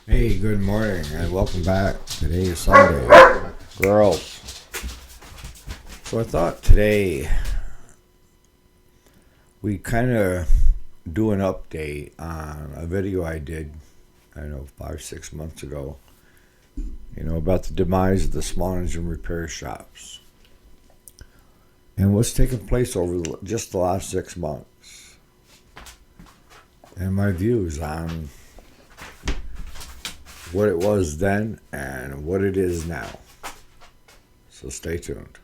Hey, good morning and welcome back. Today is Sunday. Girls. So I thought today we kind of do an update on a video I did, I don't know, 5, 6 months ago, about the demise of the small engine repair shops and what's taken place over just the last 6 months and my views on what it was then and what it is now. So stay tuned.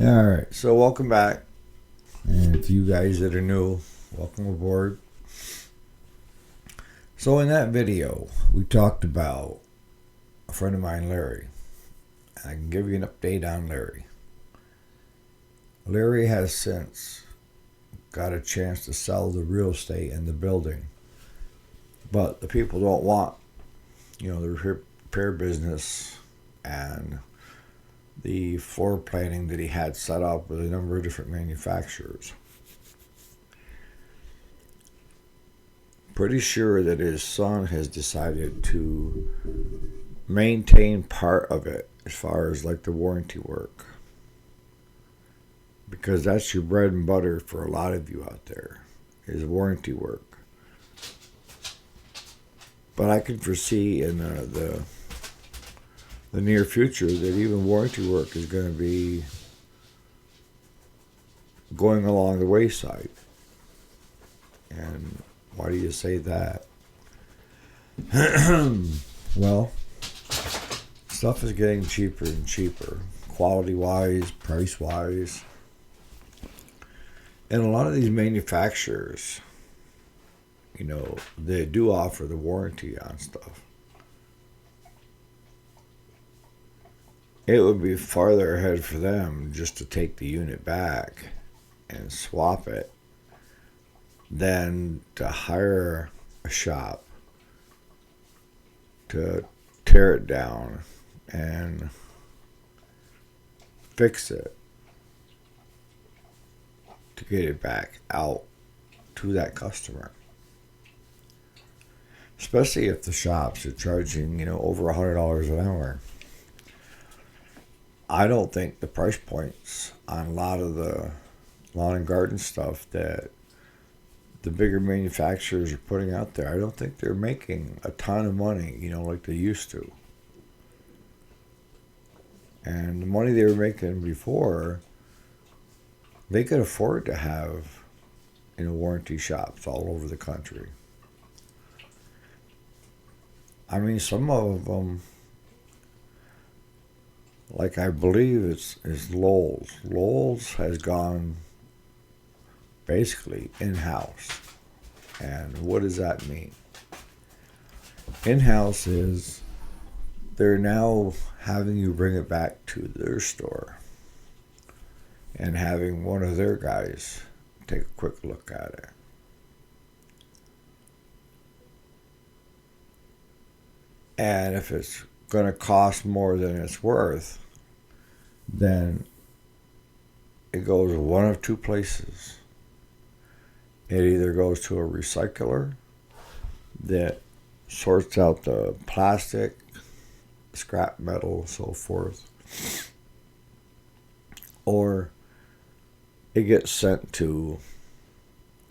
Alright, so welcome back. And to you guys that are new, welcome aboard. So in that video, we talked about a friend of mine, Larry. I can give you an update on Larry. Larry has since got a chance to sell the real estate and the building. But the people don't want, the repair business and the floor planning that he had set up with a number of different manufacturers. Pretty sure that his son has decided to maintain part of it as far as like the warranty work, because that's your bread and butter for a lot of you out there, is warranty work. But I can foresee in the near future that even warranty work is going to be going along the wayside. And why do you say that? Well, stuff is getting cheaper and cheaper, quality-wise, price-wise. And a lot of these manufacturers, they do offer the warranty on stuff. It would be farther ahead for them just to take the unit back and swap it than to hire a shop to tear it down and fix it to get it back out to that customer. Especially if the shops are charging, over $100 an hour. I don't think the price points on a lot of the lawn and garden stuff that the bigger manufacturers are putting out there, I don't think they're making a ton of money, like they used to. And the money they were making before, they could afford to have, warranty shops all over the country. I mean, some of them, like I believe it's Lowe's. Lowe's has gone basically in-house. And what does that mean? In-house is they're now having you bring it back to their store and having one of their guys take a quick look at it. And if it's going to cost more than it's worth, then it goes one of two places. It either goes to a recycler that sorts out the plastic, scrap metal, so forth, or it gets sent to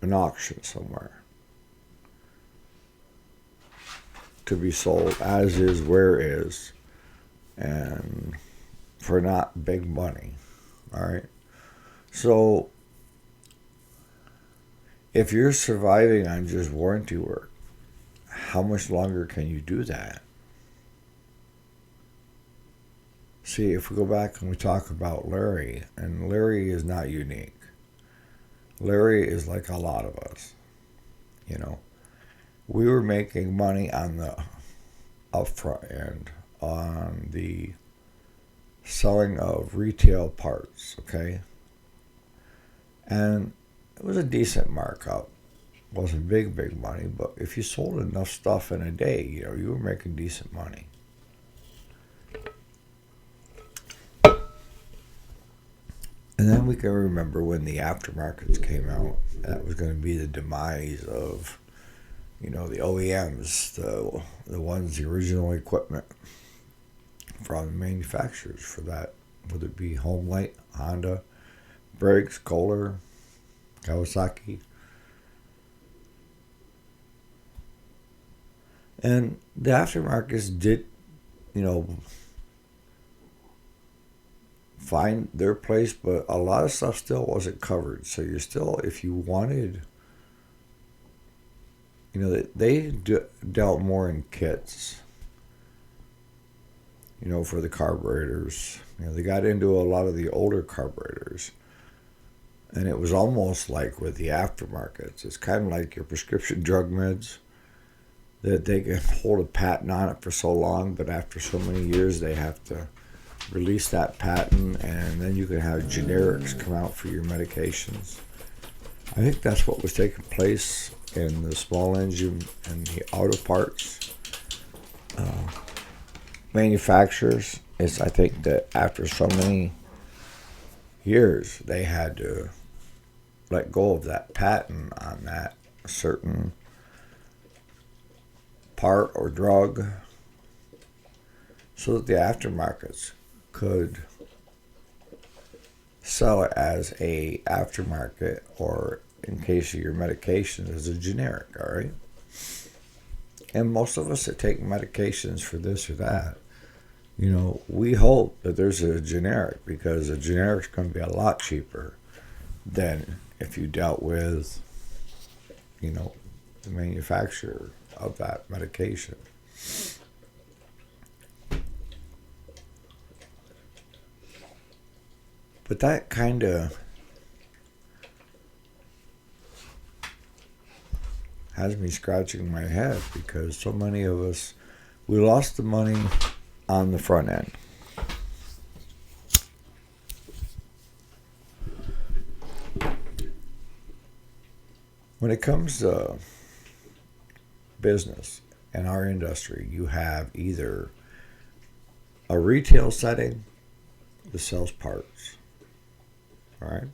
an auction somewhere to be sold as is, where is, and for not big money. All right. So if you're surviving on just warranty work, how much longer can you do that? See, if we go back and we talk about Larry, and Larry is not unique. Larry is like a lot of us. We were making money on the upfront end on the selling of retail parts, okay? And it was a decent markup. It wasn't big money, but if you sold enough stuff in a day, you were making decent money. And then we can remember when the aftermarkets came out, that was going to be the demise of, the OEMs, the ones, the original equipment from the manufacturers for that, whether it be Homelight, Honda, Briggs, Kohler, Kawasaki. And the aftermarkets did, find their place, but a lot of stuff still wasn't covered. So you're still, if you wanted, they dealt more in kits, for the carburetors. They got into a lot of the older carburetors. And it was almost like with the aftermarkets, it's kind of like your prescription drug meds, that they can hold a patent on it for so long, but after so many years they have to release that patent, and then you can have generics come out for your medications. I think that's what was taking place in the small engine and the auto parts manufacturers. Is I think that after so many years, they had to let go of that patent on that certain part or drug, so that the aftermarkets could sell it as a aftermarket, or in case of your medications as a generic. All right. And most of us that take medications for this or that, we hope that there's a generic, because a generic's going to be a lot cheaper than if you dealt with, the manufacturer of that medication. But that kind of has me scratching my head, because so many of us, we lost the money on the front end. When it comes to business in our industry, you have either a retail setting that sells parts, right?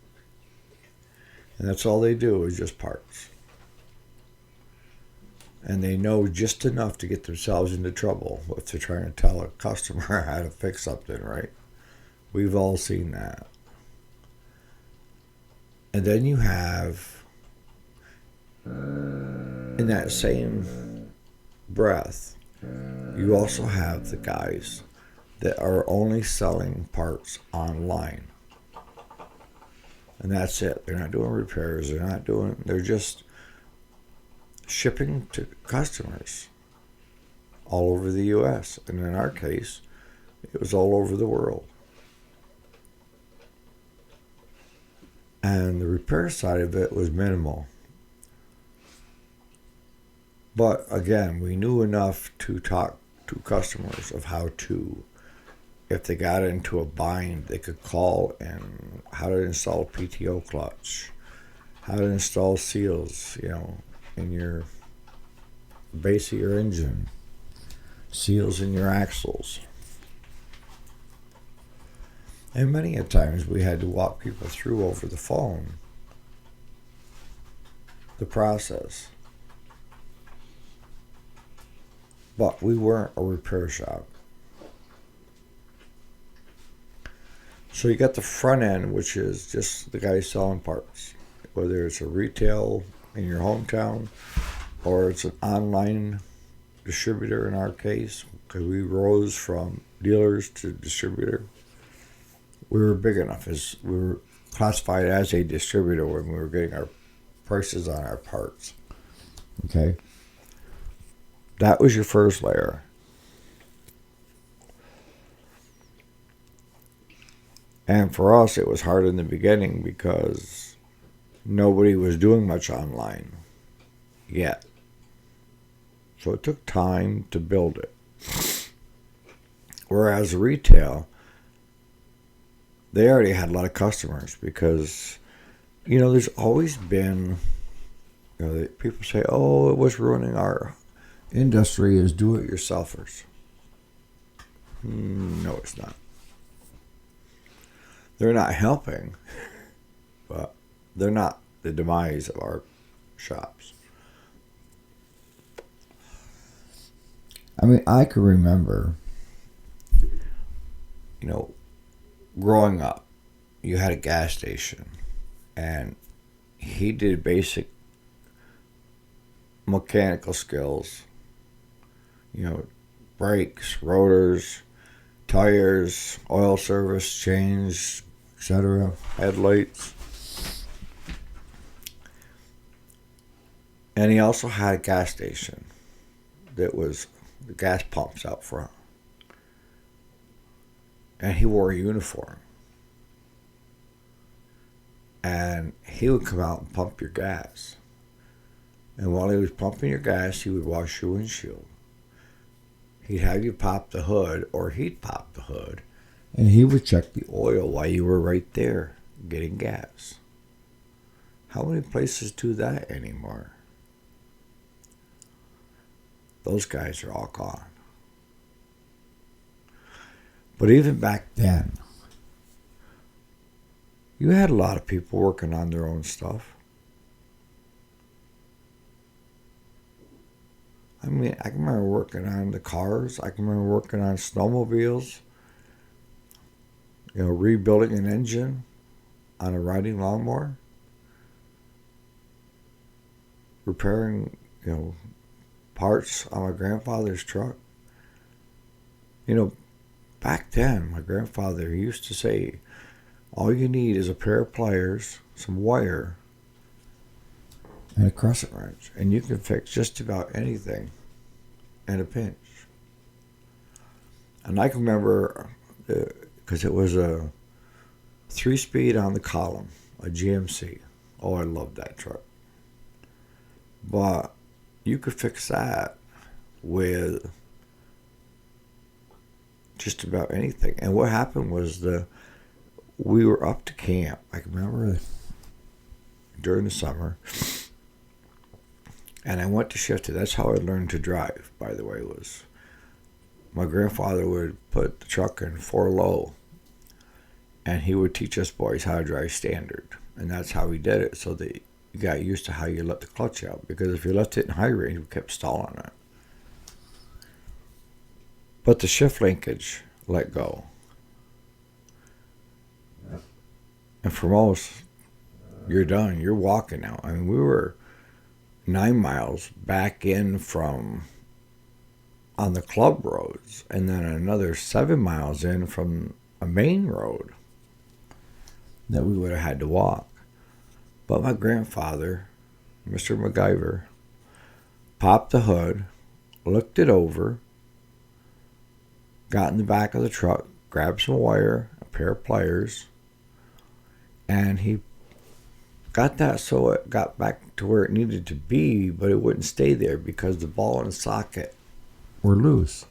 And that's all they do is just parts. And they know just enough to get themselves into trouble if they're trying to tell a customer how to fix something, right? We've all seen that. And then you have, in that same breath, you also have the guys that are only selling parts online. And that's it. They're not doing repairs. They're just shipping to customers all over the U.S. And in our case, it was all over the world. And the repair side of it was minimal. But again, we knew enough to talk to customers of how to, if they got into a bind, they could call, and how to install a PTO clutch, how to install seals, in your base of your engine, seals in your axles. And many a times we had to walk people through over the phone the process. But we weren't a repair shop. So you got the front end, which is just the guy selling parts, whether it's a retail in your hometown or it's an online distributor in our case, because we rose from dealers to distributor. We were big enough, as we were classified as a distributor when we were getting our prices on our parts. Okay? That was your first layer. And for us, it was hard in the beginning because nobody was doing much online yet. So it took time to build it. Whereas retail, they already had a lot of customers because there's always been, people say, oh, what's ruining our industry is do-it-yourselfers. No, it's not. They're not helping, but they're not the demise of our shops. I mean, I can remember, growing up, you had a gas station, and he did basic mechanical skills, brakes, rotors, tires, oil service, change, etc., headlights. And he also had a gas station that was the gas pumps out front. And he wore a uniform. And he would come out and pump your gas. And while he was pumping your gas, he would wash your windshield. He'd have you pop the hood, or he'd pop the hood, and he would check the oil while you were right there getting gas. How many places do that anymore? Those guys are all gone. But even back then, you had a lot of people working on their own stuff. I mean, I can remember working on the cars. I can remember working on snowmobiles. Rebuilding an engine on a riding lawnmower. Repairing, parts on my grandfather's truck. Back then, my grandfather used to say, all you need is a pair of pliers, some wire, and a crescent wrench, and you can fix just about anything in a pinch. And I can remember, because it was a 3-speed on the column, a GMC. Oh, I loved that truck. But you could fix that with just about anything. And what happened was we were up to camp. I can remember during the summer. And I went to shift it. That's how I learned to drive, by the way, was my grandfather would put the truck in 4-low. And he would teach us boys how to drive standard. And that's how he did it, so that you got used to how you let the clutch out. Because if you left it in high range, we kept stalling it. But the shift linkage let go. And for most, you're done. You're walking now. I mean, we were 9 miles back in from on the club roads, and then another 7 miles in from a main road that we would have had to walk. But my grandfather, Mr. MacGyver, popped the hood, looked it over, got in the back of the truck, grabbed some wire, a pair of pliers, and he got that so it got back to where it needed to be, but it wouldn't stay there because the ball and socket were loose.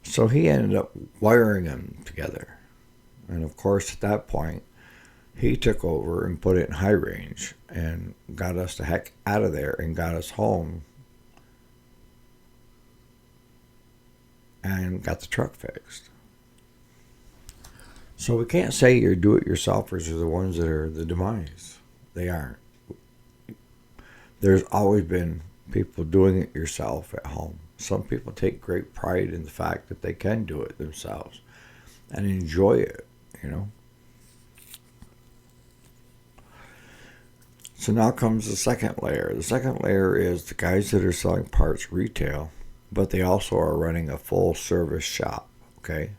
So he ended up wiring them together. And of course, at that point, he took over and put it in high range and got us the heck out of there and got us home and got the truck fixed. So we can't say your do-it-yourselfers are the ones that are the demise. They aren't. There's always been people doing it yourself at home. Some people take great pride in the fact that they can do it themselves and enjoy it, So now comes the second layer. The second layer is the guys that are selling parts retail, but they also are running a full service shop, okay?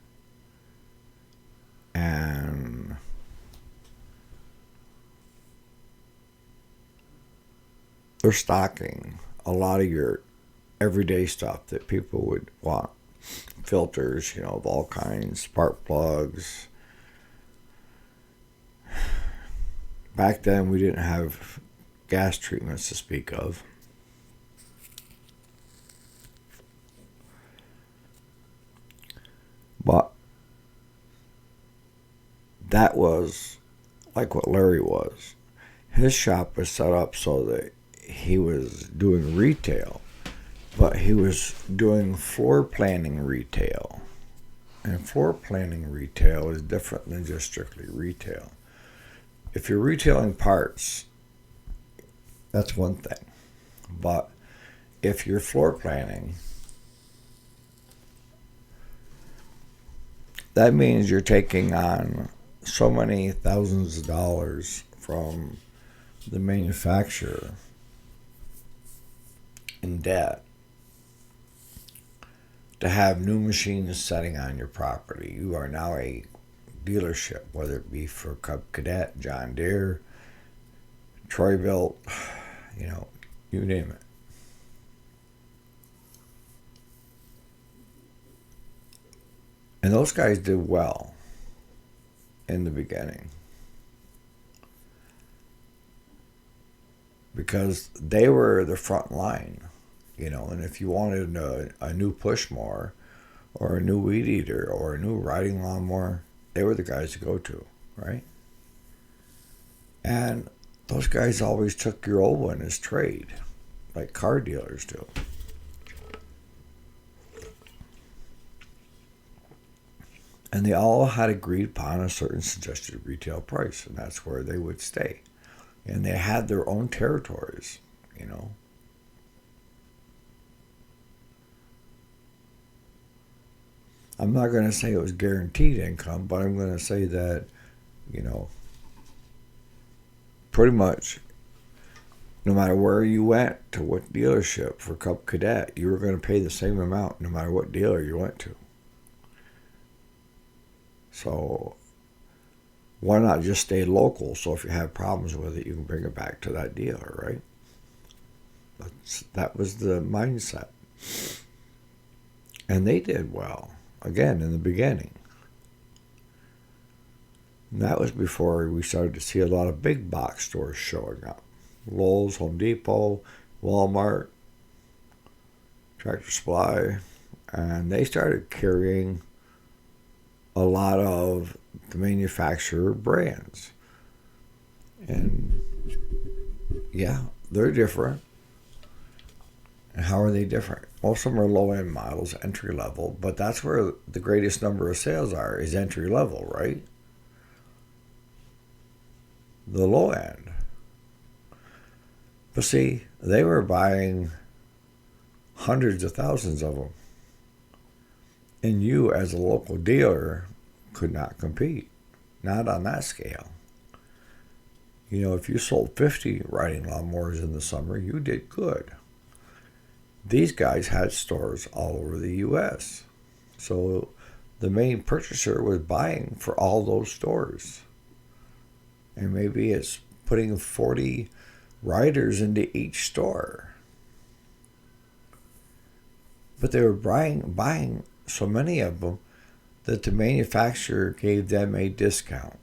And they're stocking a lot of your everyday stuff that people would want. Filters, of all kinds, spark plugs. Back then, we didn't have gas treatments to speak of. But that was like what Larry was. his shop was set up so that he was doing retail, but he was doing floor planning retail. And floor planning retail is different than just strictly retail. If you're retailing parts, that's one thing. But if you're floor planning, that means you're taking on so many thousands of dollars from the manufacturer in debt to have new machines setting on your property. You are now a dealership, whether it be for Cub Cadet, John Deere, Troy-Bilt, you name it. And those guys did well in the beginning because they were the front line, and if you wanted a new push mower or a new weed eater or a new riding lawnmower, they were the guys to go to, right? And those guys always took your old one as trade, like car dealers do. And they all had agreed upon a certain suggested retail price, and that's where they would stay. And they had their own territories, I'm not going to say it was guaranteed income, but I'm going to say that, pretty much no matter where you went to what dealership for Cub Cadet, you were going to pay the same amount no matter what dealer you went to. So why not just stay local? So if you have problems with it, you can bring it back to that dealer, right? That was the mindset. And they did well, again, in the beginning. And that was before we started to see a lot of big box stores showing up. Lowe's, Home Depot, Walmart, Tractor Supply. And they started carrying a lot of the manufacturer brands. And yeah, they're different. And how are they different? Most of them are low-end models, entry-level, but that's where the greatest number of sales are, is entry-level, right? The low end. But see, they were buying hundreds of thousands of them. And you, as a local dealer, could not compete. Not on that scale. If you sold 50 riding lawnmowers in the summer, you did good. These guys had stores all over the U.S. So the main purchaser was buying for all those stores. And maybe it's putting 40 riders into each store. But they were buying so many of them that the manufacturer gave them a discount.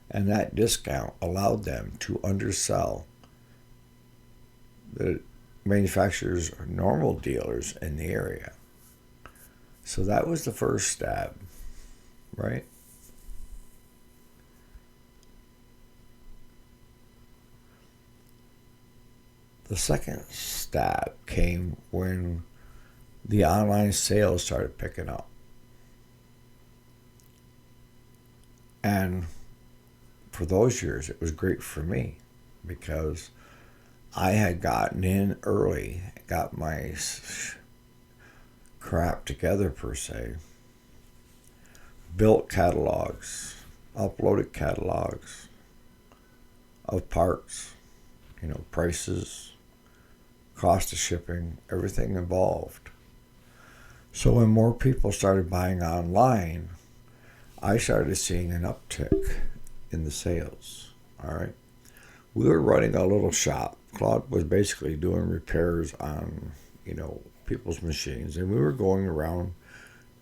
And that discount allowed them to undersell the manufacturer's normal dealers in the area. So that was the first stab, right? The second stab came when the online sales started picking up. And for those years, it was great for me because I had gotten in early, got my crap together per se, built catalogs, uploaded catalogs of parts, prices, cost of shipping, everything involved. So when more people started buying online, I started seeing an uptick in the sales. All right. We were running a little shop. Claude was basically doing repairs on, people's machines. And we were going around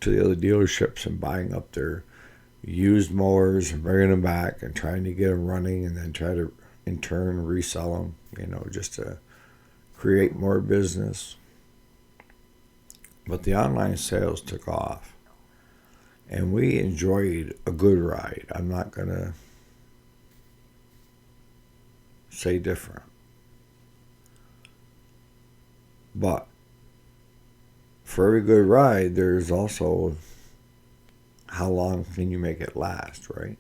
to the other dealerships and buying up their used mowers and bringing them back and trying to get them running and then try to, in turn, resell them, just to create more business. But the online sales took off. And we enjoyed a good ride. I'm not going to say different. But for every good ride, there's also how long can you make it last, right?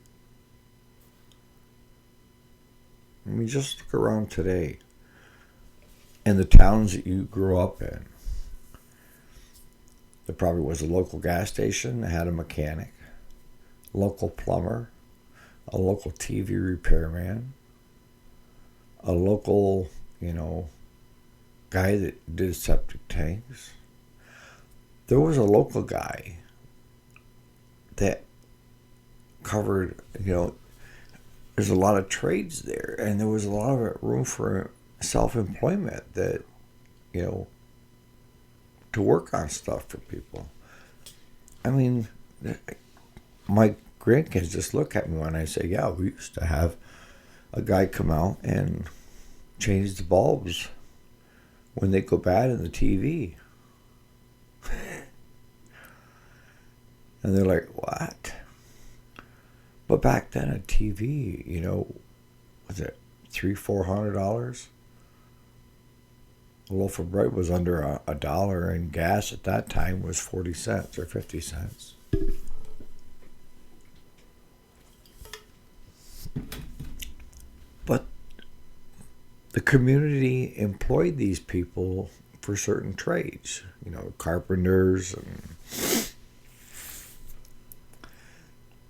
I mean, just look around today in the towns that you grew up in. There probably was a local gas station that had a mechanic, a local plumber, a local TV repairman, a local, guy that did septic tanks. There was a local guy that covered, there's a lot of trades there, and there was a lot of room for self-employment that, to work on stuff for people. I mean, my grandkids just look at me when I say, yeah, we used to have a guy come out and change the bulbs when they go bad in the TV. And they're like, what? But back then a TV, was it $300-400? A loaf of bread was under a dollar, and gas at that time was 40 cents or 50 cents. But the community employed these people for certain trades, carpenters. And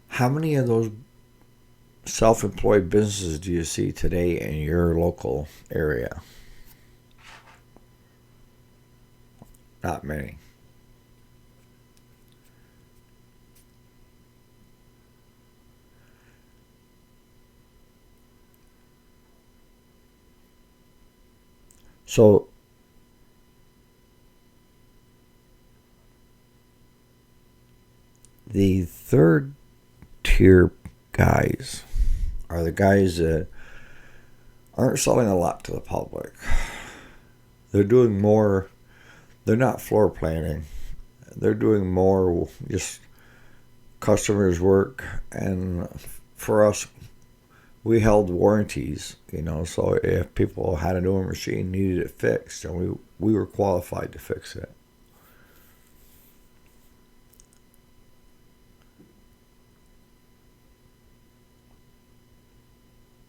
how many of those self-employed businesses do you see today in your local area? Not many. So the third tier guys are the guys that aren't selling a lot to the public. They're doing more. They're not floor planning. They're doing more just customers' work. And for us, we held warranties, so if people had a newer machine, needed it fixed, and we were qualified to fix it.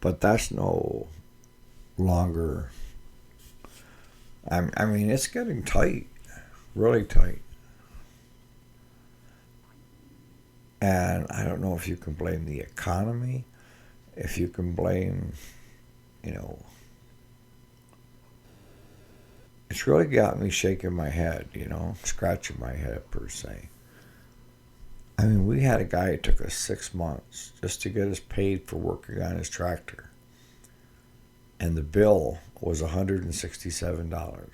But that's no longer. I mean, it's getting tight, really tight. And I don't know if you can blame the economy, if you can blame, it's really got me shaking my head, scratching my head per se. I mean, we had a guy, it took us 6 months just to get us paid for working on his tractor. And the bill was $167.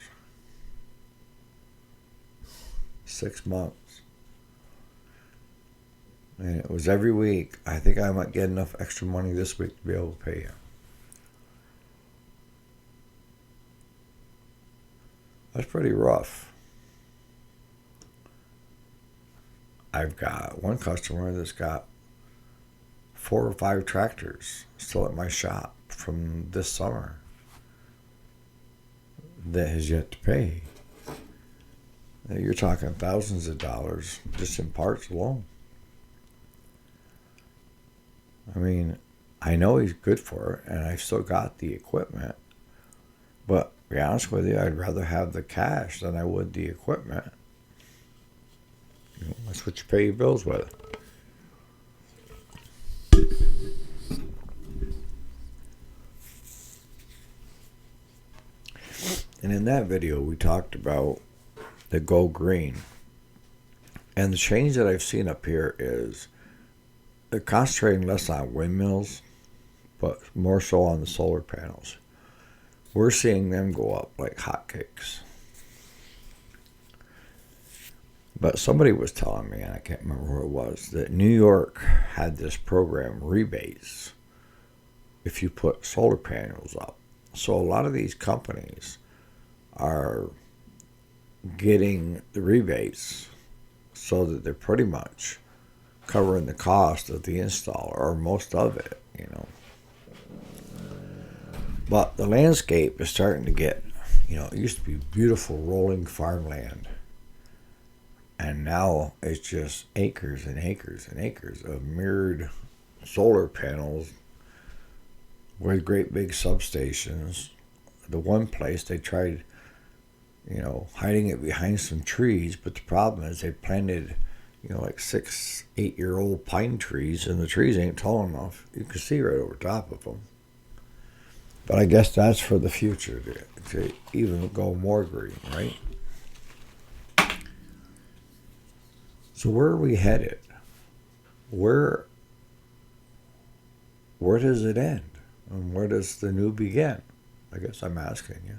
6 months. And it was every week. I think I might get enough extra money this week to be able to pay you. That's pretty rough. I've got one customer that's got 4 or 5 tractors still at my shop from this summer that has yet to pay. You're talking thousands of dollars just in parts alone. I mean, I know he's good for it, and I've still got the equipment. But to be honest with you, I'd rather have the cash than I would the equipment. That's what you pay your bills with. And in that video, we talked about the Go Green. And the change that I've seen up here is they're concentrating less on windmills, but more so on the solar panels. We're seeing them go up like hotcakes. But somebody was telling me, and I can't remember who it was, that New York had this program, rebates, if you put solar panels up. So a lot of these companies are getting the rebates so that they're pretty much covering the cost of the install, or most of it, But the landscape is starting to get, it used to be beautiful rolling farmland. And now it's just acres and acres and acres of mirrored solar panels with great big substations. The one place they tried, hiding it behind some trees, but the problem is they planted, like 6, 8-year-old pine trees, and the trees ain't tall enough. You can see right over top of them. But I guess that's for the future to even go more green, right? So where are we headed? Where does it end? And where does the new begin? I guess I'm asking you.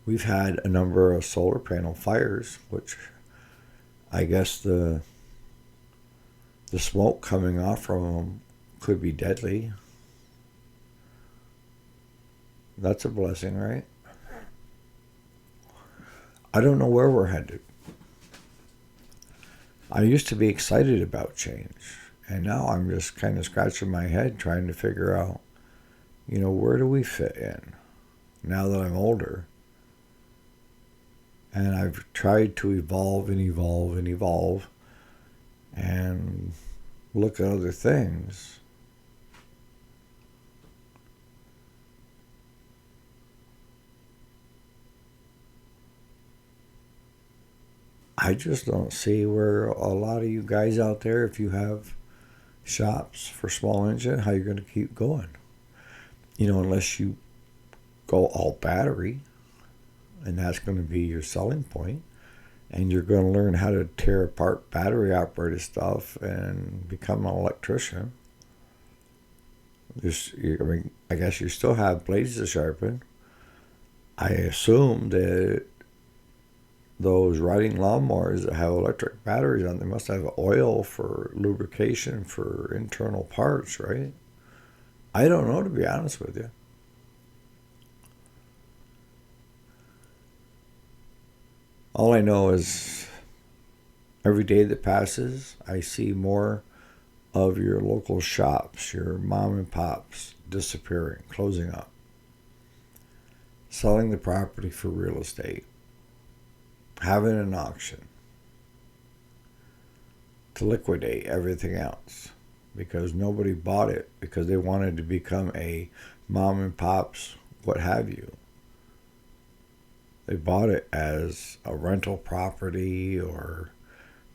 We've had a number of solar panel fires, which I guess the smoke coming off from them could be deadly. That's a blessing, right? I don't know where we're headed. I used to be excited about change, and now I'm just kind of scratching my head trying to figure out, where do we fit in now that I'm older? And I've tried to evolve and evolve and evolve and look at other things. I just don't see where a lot of you guys out there, if you have shops for small engine, how you're going to keep going. Unless you go all battery, and that's going to be your selling point, and you're going to learn how to tear apart battery operated stuff and become an electrician. I guess you still have blades to sharpen. I assume that those riding lawnmowers that have electric batteries on, they must have oil for lubrication for internal parts, right? I don't know, to be honest with you. All I know is every day that passes, I see more of your local shops, your mom and pops disappearing, closing up, selling the property for real estate, having an auction to liquidate everything else because nobody bought it because they wanted to become a mom and pop's what have you. They bought it as a rental property, or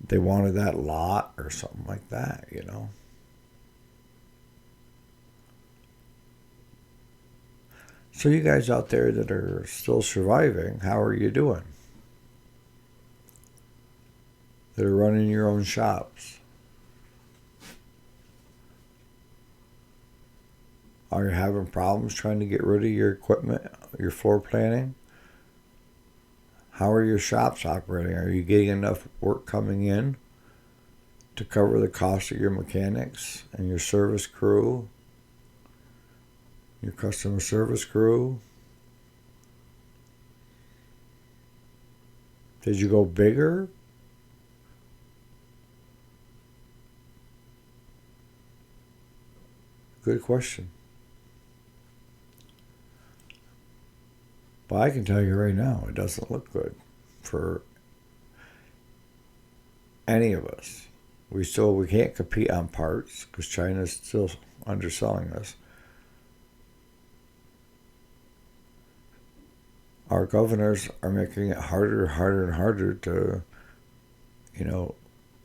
they wanted that lot or something like that, So you guys out there that are still surviving, how are you doing? That are running your own shops. Are you having problems trying to get rid of your equipment, your floor planning? How are your shops operating? Are you getting enough work coming in to cover the cost of your mechanics and your service crew, your customer service crew? Did you go bigger? Good question. But I can tell you right now, it doesn't look good for any of us. We can't compete on parts because China's still underselling us. Our governors are making it harder and harder to,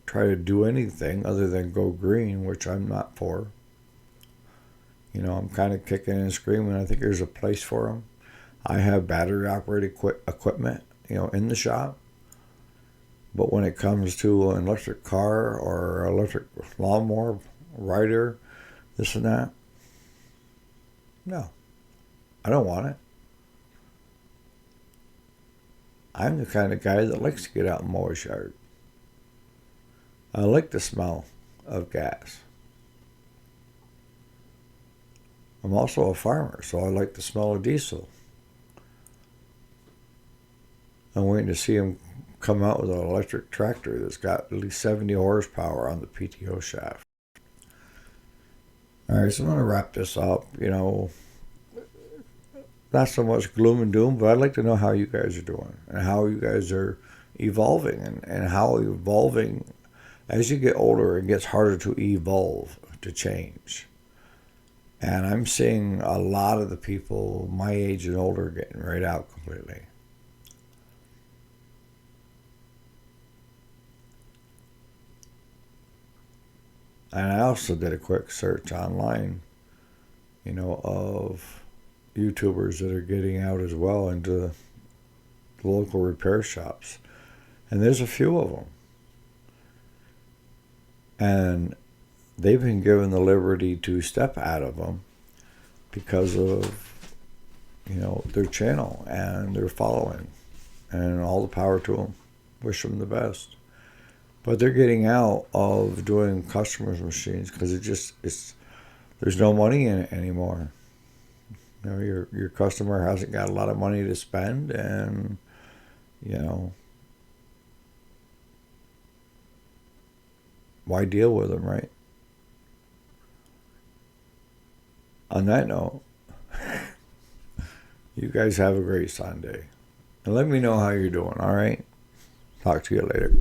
try to do anything other than go green, which I'm not for. I'm kind of kicking and screaming. I think there's a place for them. I have battery operated equipment, in the shop. But when it comes to an electric car or electric lawnmower, rider, this and that, no, I don't want it. I'm the kind of guy that likes to get out and mow his yard. I like the smell of gas. I'm also a farmer, so I like the smell of diesel. I'm waiting to see him come out with an electric tractor that's got at least 70 horsepower on the PTO shaft. All right, so I'm going to wrap this up. Not so much gloom and doom, but I'd like to know how you guys are doing and how you guys are evolving, and how evolving as you get older, it gets harder to evolve, to change. And I'm seeing a lot of the people my age and older getting right out completely. And I also did a quick search online, of YouTubers that are getting out as well into the local repair shops. And there's a few of them. And they've been given the liberty to step out of them because of, their channel and their following. And all the power to them. Wish them the best. But they're getting out of doing customers' machines because there's no money in it anymore. Your customer hasn't got a lot of money to spend, and why deal with them, right? On that note, you guys have a great Sunday, and let me know how you're doing. All right, talk to you later.